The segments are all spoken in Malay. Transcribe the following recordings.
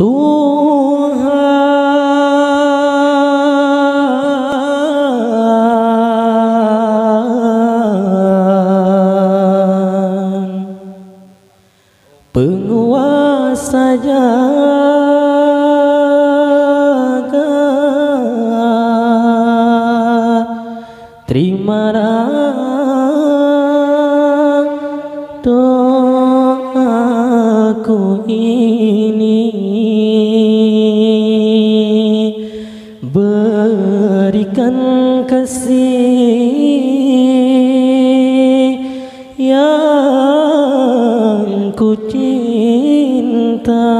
Tuhan penguasa jagat, terimalah doaku ini, berikan kasih yang ku cinta,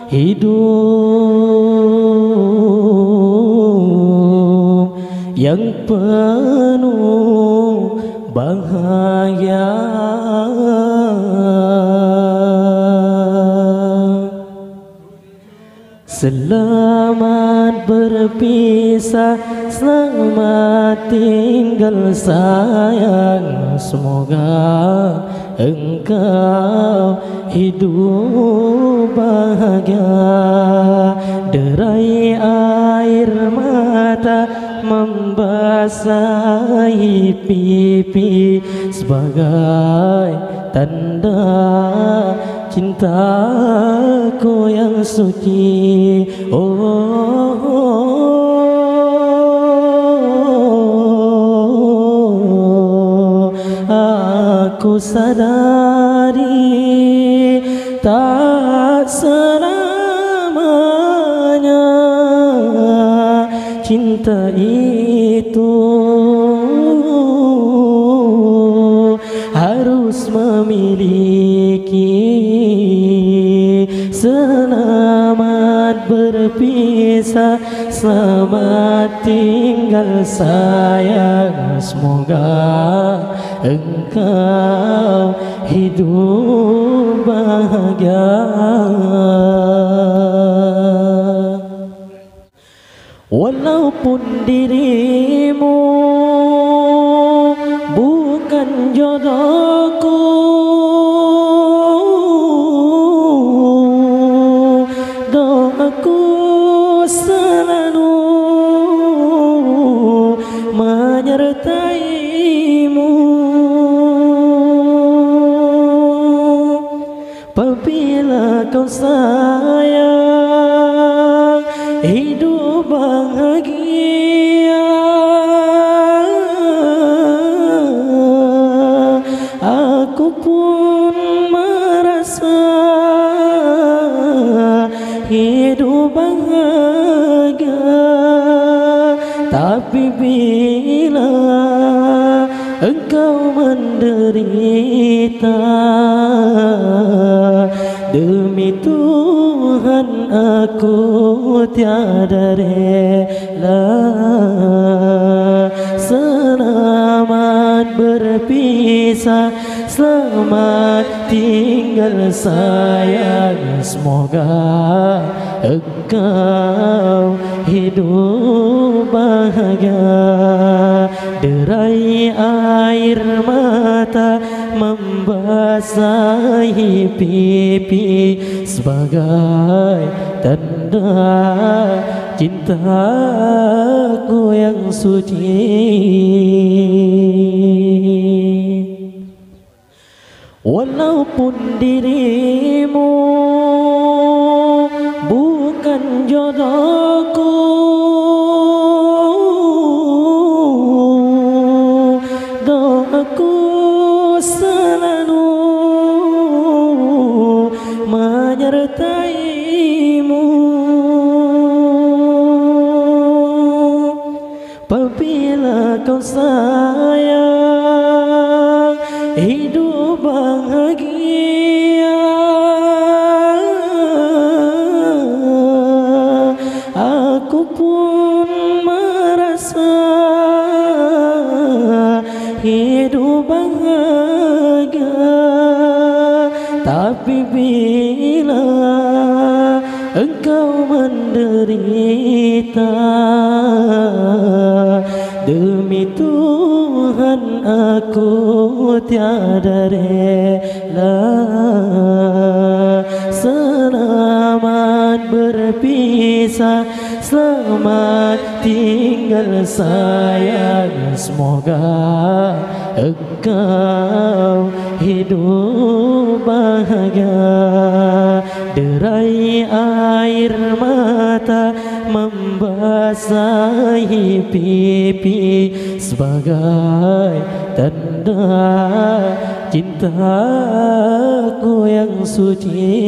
hidup yang penuh bahagia. Selamat berpisah, selamat tinggal sayang. Semoga engkau hidup bahagia. Derai air mata membasahi pipi sebagai tanda cintaku yang suci. Aku sadari tak selamanya cinta itu harus memiliki. Selamat berpisah, selamat tinggal sayang. Semoga engkau hidup bahagia. Walaupun dirimu bukan jodohku, doaku selalu menyertaimu. Apabila kau sayang hidup bahagia, aku pun merasa hidup bahagia. Tapi bila engkau menderita, demi Tuhan aku tiada rela. Selamat berpisah, selamat tinggal sayang. Semoga engkau hidup bahagia. Derai air mata membasahi pipi sebagai tanda cintaku yang suci. Walaupun dirimu bukan jodohku, doaku selalu menyertaimu. Apabila kau sayang hidup bahagia, aku pun merasa hidup bahagia. Tapi bila engkau menderita, demi Tuhan aku tiada rela. bisa. Selamat tinggal sayang, semoga engkau hidup bahagia. Derai air mata membasahi pipi sebagai tanda cintaku yang suci.